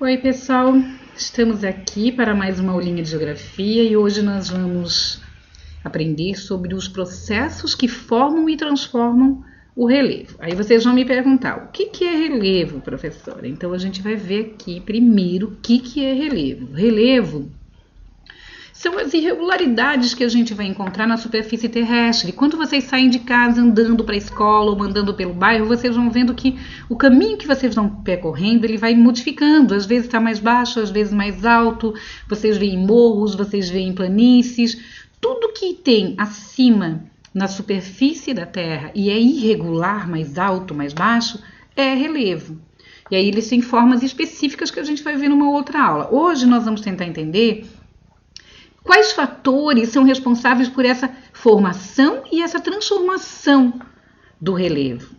Oi pessoal, estamos aqui para mais uma aulinha de geografia e hoje nós vamos aprender sobre os processos que formam e transformam o relevo. Aí vocês vão me perguntar, o que é relevo, professora? Então a gente vai ver aqui primeiro o que é relevo. Relevo são as irregularidades que a gente vai encontrar na superfície terrestre. Quando vocês saem de casa andando para a escola ou andando pelo bairro, vocês vão vendo que o caminho que vocês vão percorrendo, ele vai modificando. Às vezes está mais baixo, às vezes mais alto. Vocês veem morros, vocês veem planícies. Tudo que tem acima na superfície da Terra e é irregular, mais alto, mais baixo, é relevo. E aí eles têm formas específicas que a gente vai ver numa outra aula. Hoje nós vamos tentar entender quais fatores são responsáveis por essa formação e essa transformação do relevo.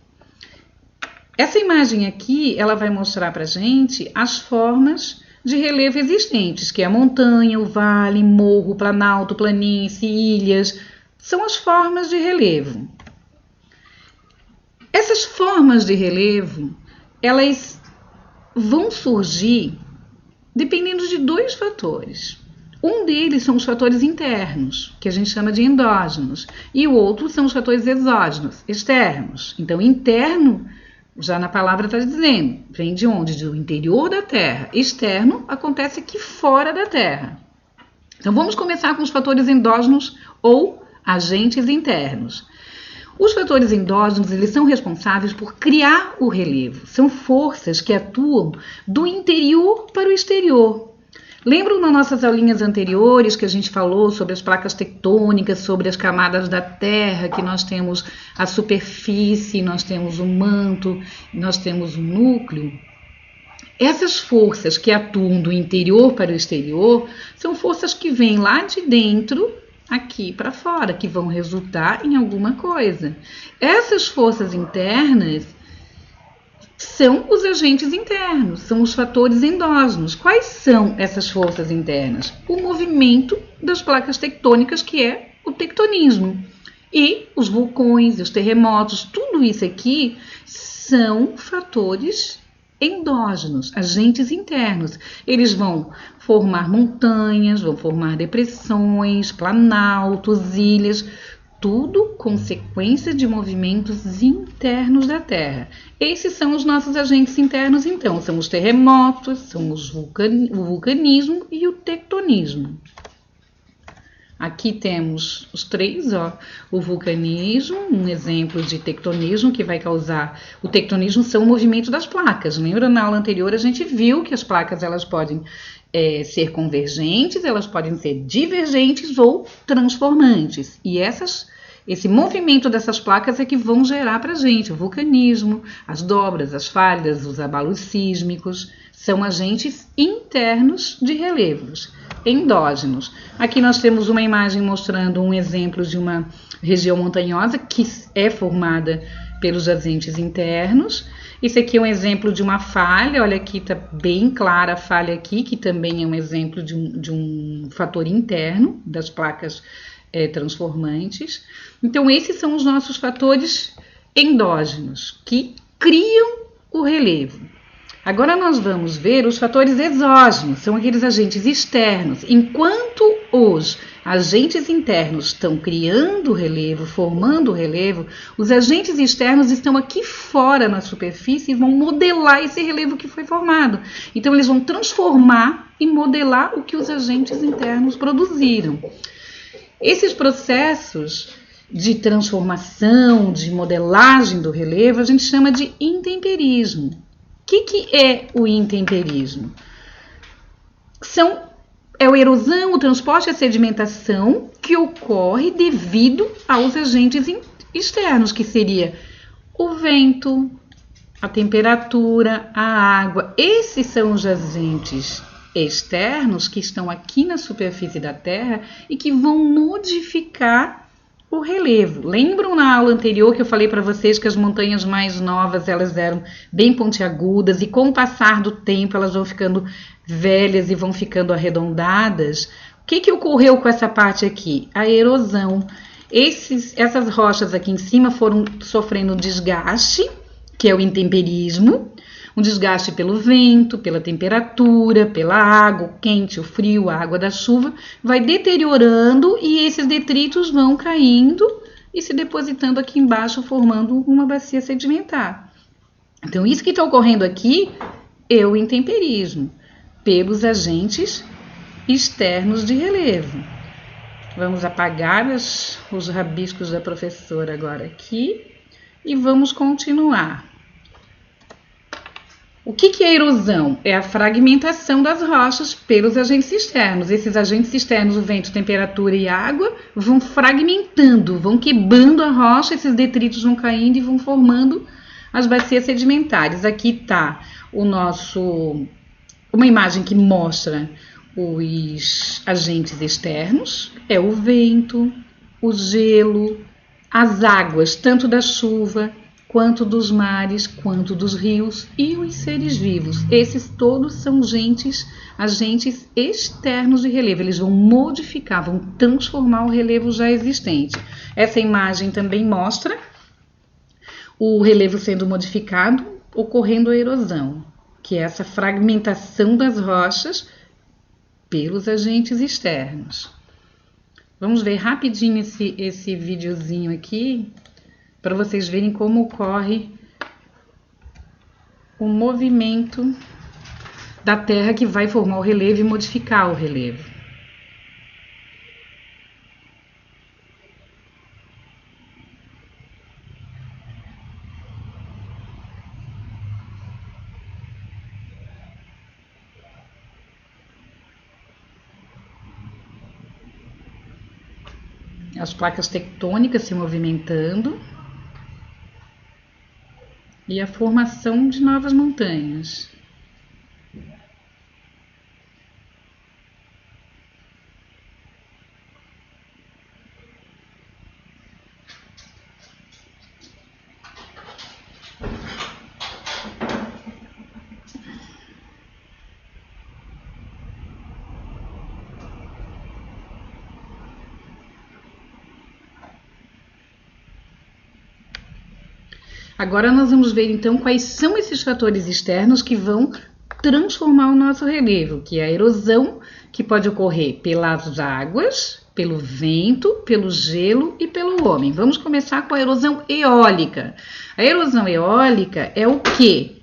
Essa imagem aqui, ela vai mostrar para a gente as formas de relevo existentes, que é a montanha, o vale, morro, planalto, planície, ilhas, são as formas de relevo. Essas formas de relevo, elas vão surgir dependendo de dois fatores. Um deles são os fatores internos, que a gente chama de endógenos, e o outro são os fatores exógenos, externos. Então, interno, já na palavra está dizendo, vem de onde? Do interior da Terra. Externo acontece aqui fora da Terra. Então, vamos começar com os fatores endógenos ou agentes internos. Os fatores endógenos, eles são responsáveis por criar o relevo. São forças que atuam do interior para o exterior. Lembram nas nossas aulinhas anteriores que a gente falou sobre as placas tectônicas, sobre as camadas da Terra, que nós temos a superfície, nós temos o manto, nós temos o núcleo? Essas forças que atuam do interior para o exterior são forças que vêm lá de dentro aqui para fora, que vão resultar em alguma coisa. Essas forças internas são os agentes internos, são os fatores endógenos. Quais são essas forças internas? O movimento das placas tectônicas, que é o tectonismo. E os vulcões, os terremotos, tudo isso aqui são fatores endógenos, agentes internos. Eles vão formar montanhas, vão formar depressões, planaltos, ilhas, tudo consequência de movimentos internos da Terra. Esses são os nossos agentes internos, então, são os terremotos, são o vulcanismo e o tectonismo. Aqui temos os três, ó, o vulcanismo, um exemplo de tectonismo que vai causar. O tectonismo são o movimento das placas. Lembra, na aula anterior a gente viu que as placas elas podem ser convergentes, elas podem ser divergentes ou transformantes. E esse movimento dessas placas é que vão gerar para a gente o vulcanismo, as dobras, as falhas, os abalos sísmicos. São agentes internos de relevos, endógenos. Aqui nós temos uma imagem mostrando um exemplo de uma região montanhosa que é formada pelos agentes internos. Esse aqui é um exemplo de uma falha, olha aqui está bem clara a falha aqui, que também é um exemplo de um fator interno das placas transformantes. Então esses são os nossos fatores endógenos, que criam o relevo. Agora nós vamos ver os fatores exógenos, são aqueles agentes externos. Enquanto os agentes internos estão criando o relevo, formando o relevo, os agentes externos estão aqui fora na superfície e vão modelar esse relevo que foi formado. Então eles vão transformar e modelar o que os agentes internos produziram. Esses processos de transformação, de modelagem do relevo, a gente chama de intemperismo. O que é o intemperismo? É a erosão, o transporte e a sedimentação que ocorre devido aos agentes externos, que seria o vento, a temperatura, a água. Esses são os agentes externos que estão aqui na superfície da Terra e que vão modificar o relevo. Lembram na aula anterior que eu falei para vocês que as montanhas mais novas elas eram bem pontiagudas e com o passar do tempo elas vão ficando velhas e vão ficando arredondadas? O que ocorreu com essa parte aqui? A erosão. Essas rochas aqui em cima foram sofrendo desgaste que é o intemperismo, um desgaste pelo vento, pela temperatura, pela água, o quente, o frio, a água da chuva, vai deteriorando e esses detritos vão caindo e se depositando aqui embaixo, formando uma bacia sedimentar. Então, isso que está ocorrendo aqui é o intemperismo, pelos agentes externos de relevo. Vamos apagar os rabiscos da professora agora aqui e vamos continuar. O que é erosão? É a fragmentação das rochas pelos agentes externos. Esses agentes externos, o vento, temperatura e água, vão fragmentando, vão quebrando a rocha, esses detritos vão caindo e vão formando as bacias sedimentares. Aqui está uma imagem que mostra os agentes externos, é o vento, o gelo, as águas, tanto da chuva, quanto dos mares, quanto dos rios e os seres vivos. Esses todos são agentes externos de relevo. Eles vão modificar, vão transformar o relevo já existente. Essa imagem também mostra o relevo sendo modificado, ocorrendo a erosão, que é essa fragmentação das rochas pelos agentes externos. Vamos ver rapidinho esse videozinho aqui, para vocês verem como ocorre o movimento da Terra que vai formar o relevo e modificar o relevo. As placas tectônicas se movimentando e a formação de novas montanhas. Agora nós vamos ver então quais são esses fatores externos que vão transformar o nosso relevo, que é a erosão, que pode ocorrer pelas águas, pelo vento, pelo gelo e pelo homem. Vamos começar com a erosão eólica. A erosão eólica é o quê?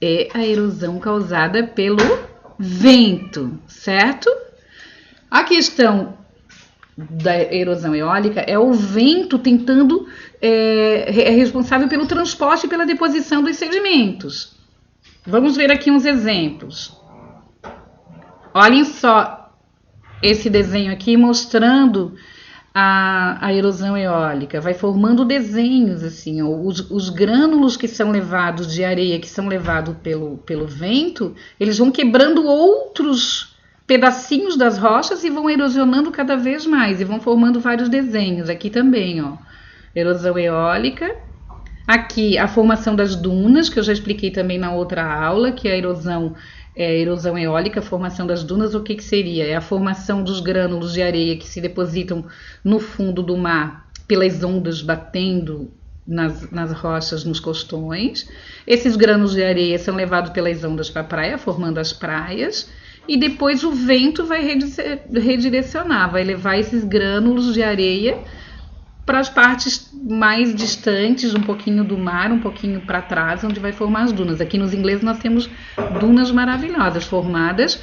É a erosão causada pelo vento, certo? A questão da erosão eólica é o vento tentando, é responsável pelo transporte e pela deposição dos sedimentos. Vamos ver aqui uns exemplos. Olhem só esse desenho aqui mostrando a erosão eólica. Vai formando desenhos assim, ó, os grânulos que são levados de areia, que são levados pelo vento, eles vão quebrando outros pedacinhos das rochas e vão erosionando cada vez mais e vão formando vários desenhos. Aqui também, ó, erosão eólica. Aqui a formação das dunas, que eu já expliquei também na outra aula, que a erosão eólica, a formação das dunas, o que seria? É a formação dos grânulos de areia que se depositam no fundo do mar pelas ondas batendo nas rochas, nos costões. Esses grânulos de areia são levados pelas ondas para a praia, formando as praias. E depois o vento vai redirecionar, vai levar esses grânulos de areia para as partes mais distantes, um pouquinho do mar, um pouquinho para trás, onde vai formar as dunas. Aqui nos ingleses nós temos dunas maravilhosas, formadas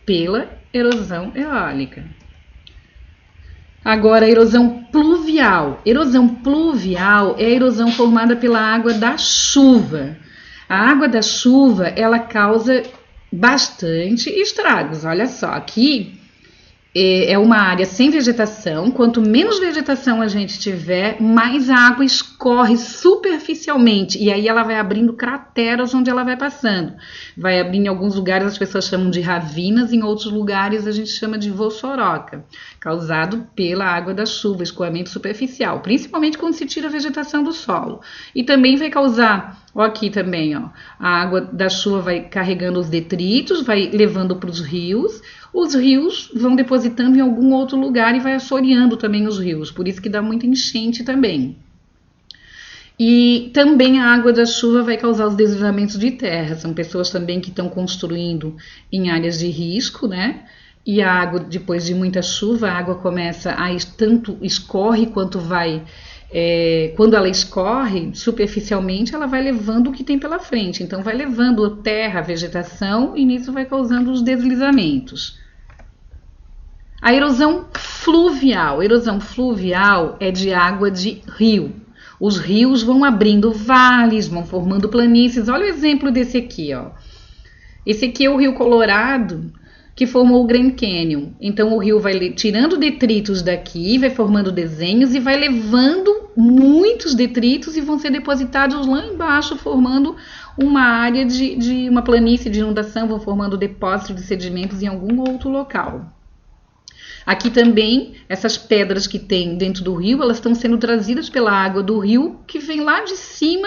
pela erosão eólica. Agora, a erosão pluvial. Erosão pluvial é a erosão formada pela água da chuva. A água da chuva, ela causa bastante estragos. Olha só, aqui é uma área sem vegetação. Quanto menos vegetação a gente tiver, mais a água escorre superficialmente e aí ela vai abrindo crateras onde ela vai passando. Vai abrir em alguns lugares, as pessoas chamam de ravinas, em outros lugares a gente chama de vossoroca, causado pela água da chuva, escoamento superficial, principalmente quando se tira a vegetação do solo. E também vai causar, ó, aqui também, ó, a água da chuva vai carregando os detritos, vai levando para os rios vão depositando em algum outro lugar e vai assoreando também os rios, por isso que dá muita enchente também. E também a água da chuva vai causar os deslizamentos de terra. São pessoas também que estão construindo em áreas de risco, né? E a água, depois de muita chuva, a água começa a tanto escorre quanto vai. Quando ela escorre superficialmente, ela vai levando o que tem pela frente. Então, vai levando a terra, a vegetação, e nisso vai causando os deslizamentos. A erosão fluvial. Erosão fluvial é de água de rio. Os rios vão abrindo vales, vão formando planícies. Olha o exemplo desse aqui, ó. Esse aqui é o Rio Colorado, que formou o Grand Canyon. Então o rio vai tirando detritos daqui, vai formando desenhos e vai levando muitos detritos e vão ser depositados lá embaixo, formando uma área de uma planície de inundação, vão formando depósitos de sedimentos em algum outro local. Aqui também, essas pedras que tem dentro do rio, elas estão sendo trazidas pela água do rio, que vem lá de cima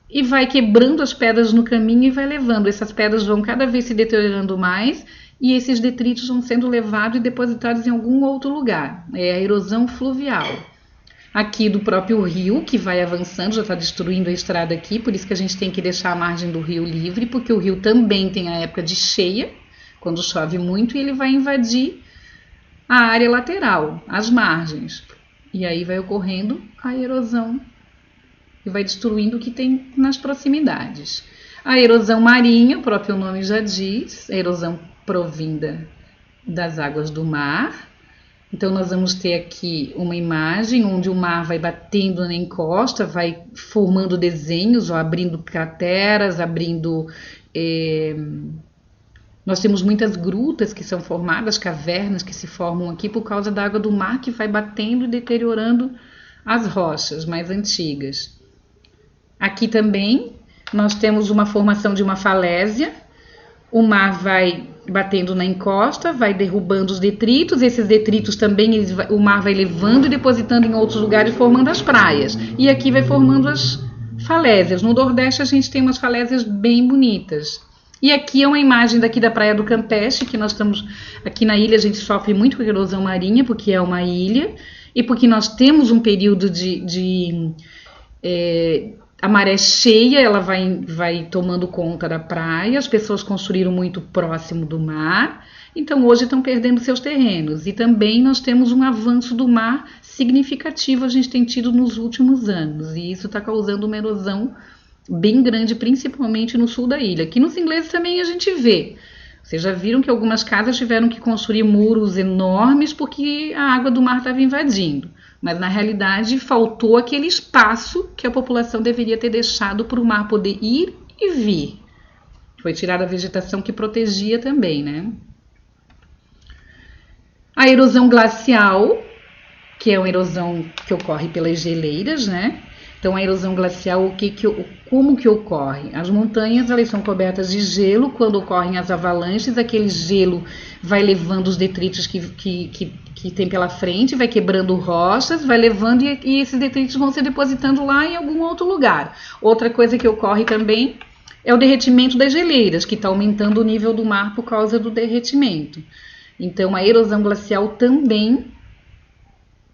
e vai quebrando as pedras no caminho e vai levando. Essas pedras vão cada vez se deteriorando mais e esses detritos vão sendo levados e depositados em algum outro lugar. É a erosão fluvial. Aqui do próprio rio, que vai avançando, já está destruindo a estrada aqui, por isso que a gente tem que deixar a margem do rio livre, porque o rio também tem a época de cheia, quando chove muito, e ele vai invadir a área lateral, as margens. E aí vai ocorrendo a erosão e vai destruindo o que tem nas proximidades. A erosão marinha, o próprio nome já diz, a erosão provinda das águas do mar. Então nós vamos ter aqui uma imagem onde o mar vai batendo na encosta, vai formando desenhos, ó, abrindo crateras, abrindo... Nós temos muitas grutas que são formadas, cavernas que se formam aqui por causa da água do mar que vai batendo e deteriorando as rochas mais antigas. Aqui também nós temos uma formação de uma falésia, o mar vai batendo na encosta, vai derrubando os detritos, esses detritos também o mar vai levando e depositando em outros lugares, formando as praias. E aqui vai formando as falésias. No Nordeste a gente tem umas falésias bem bonitas. E aqui é uma imagem daqui da Praia do Campeche, que nós estamos aqui na ilha, a gente sofre muito com a erosão marinha, porque é uma ilha, e porque nós temos um período a maré cheia, ela vai tomando conta da praia, as pessoas construíram muito próximo do mar, então hoje estão perdendo seus terrenos. E também nós temos um avanço do mar significativo, a gente tem tido nos últimos anos, e isso está causando uma erosão bem grande, principalmente no sul da ilha. Aqui nos ingleses também a gente vê. Vocês já viram que algumas casas tiveram que construir muros enormes porque a água do mar estava invadindo. Mas na realidade faltou aquele espaço que a população deveria ter deixado para o mar poder ir e vir. Foi tirada a vegetação que protegia também, né? A erosão glacial, que é uma erosão que ocorre pelas geleiras, né? Então, a erosão glacial, como que ocorre? As montanhas, elas são cobertas de gelo. Quando ocorrem as avalanches, aquele gelo vai levando os detritos que tem pela frente, vai quebrando rochas, vai levando e esses detritos vão se depositando lá em algum outro lugar. Outra coisa que ocorre também é o derretimento das geleiras, que está aumentando o nível do mar por causa do derretimento. Então, a erosão glacial também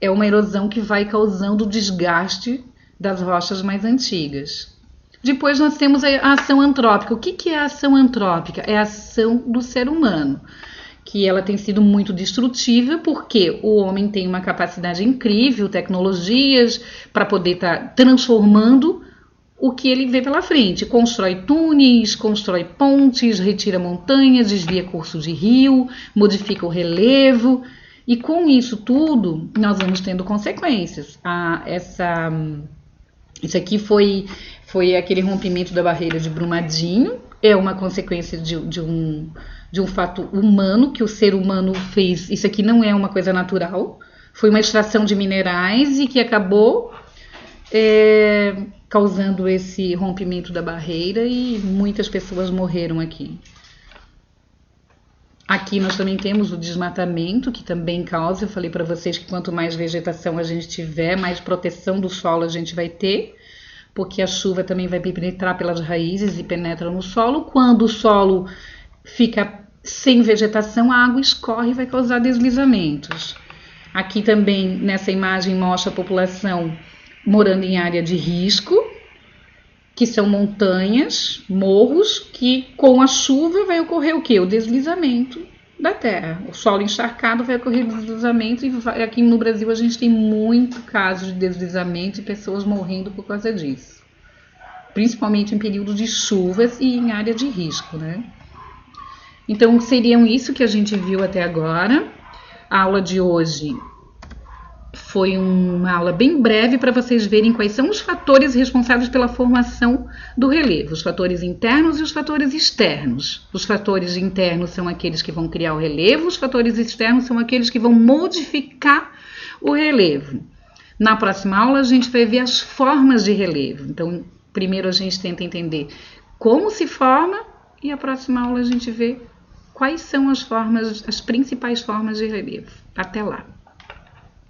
é uma erosão que vai causando desgaste das rochas mais antigas. Depois nós temos a ação antrópica. O que é a ação antrópica? É a ação do ser humano, que ela tem sido muito destrutiva, porque o homem tem uma capacidade incrível, tecnologias, para poder estar transformando o que ele vê pela frente. Constrói túneis, constrói pontes, retira montanhas, desvia curso de rio, modifica o relevo, e com isso tudo nós vamos tendo consequências. Isso aqui foi aquele rompimento da barreira de Brumadinho, é uma consequência de um fato humano, que o ser humano fez. Isso aqui não é uma coisa natural, foi uma extração de minerais e que acabou causando esse rompimento da barreira e muitas pessoas morreram aqui. Aqui nós também temos o desmatamento, que também causa. Eu falei para vocês que quanto mais vegetação a gente tiver, mais proteção do solo a gente vai ter, porque a chuva também vai penetrar pelas raízes e penetra no solo. Quando o solo fica sem vegetação, a água escorre e vai causar deslizamentos. Aqui também, nessa imagem, mostra a população morando em área de risco, que são montanhas, morros, que com a chuva vai ocorrer o quê? O deslizamento da terra. O solo encharcado vai ocorrer deslizamento, e aqui no Brasil a gente tem muito caso de deslizamento e pessoas morrendo por causa disso. Principalmente em período de chuvas e em área de risco, né? Então, seriam isso que a gente viu até agora. A aula de hoje foi uma aula bem breve para vocês verem quais são os fatores responsáveis pela formação do relevo, os fatores internos e os fatores externos. Os fatores internos são aqueles que vão criar o relevo, os fatores externos são aqueles que vão modificar o relevo. Na próxima aula a gente vai ver as formas de relevo. Então, primeiro a gente tenta entender como se forma e a próxima aula a gente vê quais são as principais formas de relevo. Até lá!